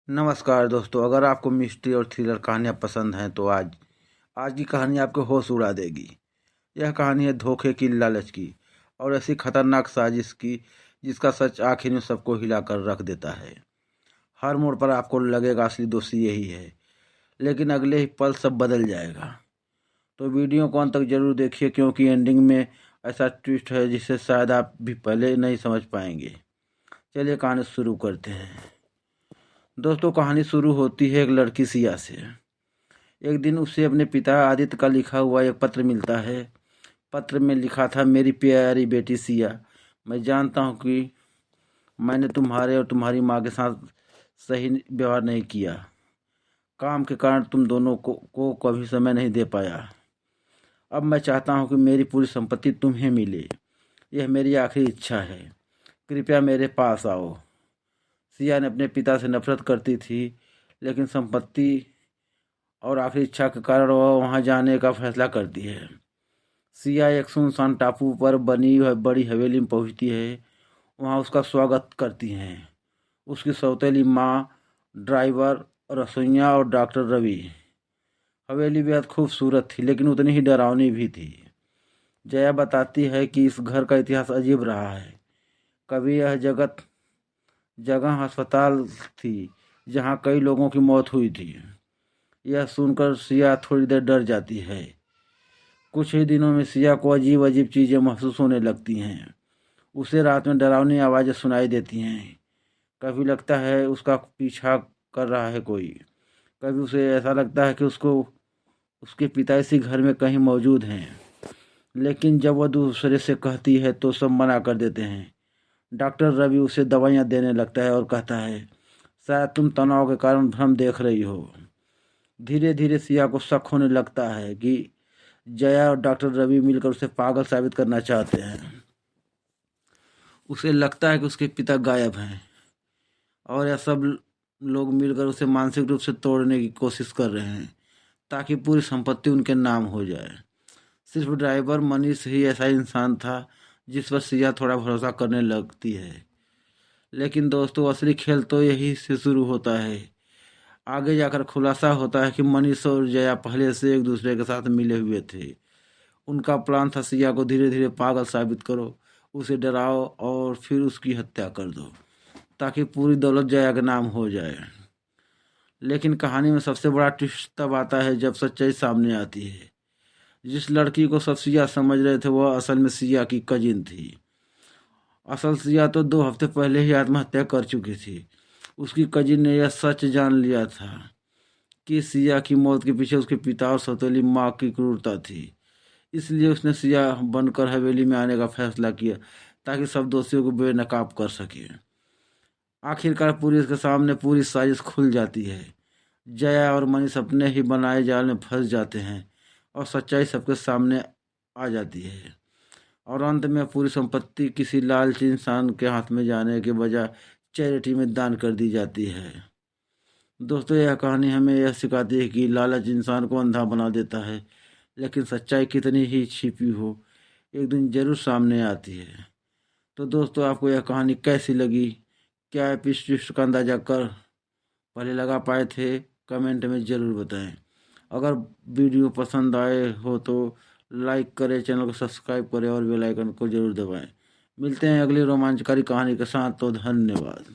नमस्कार दोस्तों, अगर आपको मिस्ट्री और थ्रिलर कहानियाँ पसंद हैं तो आज आज की कहानी आपके होश उड़ा देगी। यह कहानी है धोखे की, लालच की और ऐसी खतरनाक साजिश की जिसका सच आखिर में सबको हिलाकर रख देता है। हर मोड़ पर आपको लगेगा असली दोषी यही है, लेकिन अगले ही पल सब बदल जाएगा। तो वीडियो को अंत तक जरूर देखिए, क्योंकि एंडिंग में ऐसा ट्विस्ट है जिसे शायद आप भी पहले नहीं समझ पाएंगे। चलिए कहानी शुरू करते हैं। दोस्तों, कहानी शुरू होती है एक लड़की सिया से। एक दिन उसे अपने पिता आदित्य का लिखा हुआ एक पत्र मिलता है। पत्र में लिखा था, मेरी प्यारी बेटी सिया, मैं जानता हूँ कि मैंने तुम्हारे और तुम्हारी माँ के साथ सही व्यवहार नहीं किया। काम के कारण तुम दोनों को कभी समय नहीं दे पाया। अब मैं चाहता हूँ कि मेरी पूरी संपत्ति तुम्हें मिले। यह मेरी आखिरी इच्छा है। कृपया मेरे पास आओ। सिया ने अपने पिता से नफरत करती थी, लेकिन संपत्ति और आखिरी इच्छा के कारण वह वहां जाने का फैसला करती है। सिया एक सुनसान टापू पर बनी बड़ी हवेली में पहुंचती है। वहां उसका स्वागत करती हैं उसकी सौतेली माँ, ड्राइवर, रसोइया और डॉक्टर रवि। हवेली बेहद खूबसूरत थी, लेकिन उतनी ही डरावनी भी थी। जया बताती है कि इस घर का इतिहास अजीब रहा है। कभी यह जगह अस्पताल थी जहां कई लोगों की मौत हुई थी। यह सुनकर सिया थोड़ी देर डर जाती है। कुछ ही दिनों में सिया को अजीब अजीब चीजें महसूस होने लगती हैं। उसे रात में डरावनी आवाजें सुनाई देती हैं। कभी लगता है उसका पीछा कर रहा है कोई। कभी उसे ऐसा लगता है कि उसके पिता इसी घर में कहीं मौजूद हैं। लेकिन जब वह दूसरे से कहती है तो सब मना कर देते हैं। डॉक्टर रवि उसे दवाइयाँ देने लगता है और कहता है, शायद तुम तनाव के कारण भ्रम देख रही हो। धीरे धीरे सिया को शक होने लगता है कि जया और डॉक्टर रवि मिलकर उसे पागल साबित करना चाहते हैं। उसे लगता है कि उसके पिता गायब हैं और यह सब लोग मिलकर उसे मानसिक रूप से तोड़ने की कोशिश कर रहे हैं, ताकि पूरी संपत्ति उनके नाम हो जाए। सिर्फ ड्राइवर मनीष ही ऐसा इंसान था जिस पर सिया थोड़ा भरोसा करने लगती है। लेकिन दोस्तों, असली खेल तो यही से शुरू होता है। आगे जाकर खुलासा होता है कि मनीष और जया पहले से एक दूसरे के साथ मिले हुए थे। उनका प्लान था सिया को धीरे धीरे पागल साबित करो, उसे डराओ और फिर उसकी हत्या कर दो, ताकि पूरी दौलत जया के नाम हो जाए। लेकिन कहानी में सबसे बड़ा ट्विस्ट तब आता है जब सच्चाई सामने आती है। जिस लड़की को सब सिया समझ रहे थे, वह असल में सिया की कजिन थी। असल सिया तो 2 हफ्ते पहले ही आत्महत्या कर चुकी थी। उसकी कजिन ने यह सच जान लिया था कि सिया की मौत के पीछे उसके पिता और सौतेली माँ की क्रूरता थी। इसलिए उसने सिया बनकर हवेली में आने का फैसला किया, ताकि सब दोषियों को बेनकाब कर सके। आखिरकार पुलिस के सामने पूरी साजिश खुल जाती है। जया और मनीष अपने ही बनाए जाल में फंस जाते हैं और सच्चाई सबके सामने आ जाती है। और अंत में पूरी संपत्ति किसी लालची इंसान के हाथ में जाने के बजाय चैरिटी में दान कर दी जाती है। दोस्तों, यह कहानी हमें यह सिखाती है कि लालच इंसान को अंधा बना देता है, लेकिन सच्चाई कितनी ही छिपी हो, एक दिन जरूर सामने आती है। तो दोस्तों, आपको यह कहानी कैसी लगी? क्या आप इस ट्विस्ट का अंदाजा कर पहले लगा पाए थे? कमेंट में ज़रूर बताएं। अगर वीडियो पसंद आए हो तो लाइक करें, चैनल को सब्सक्राइब करें और बेल आइकन को जरूर दबाएं। मिलते हैं अगली रोमांचकारी कहानी के साथ। तो धन्यवाद।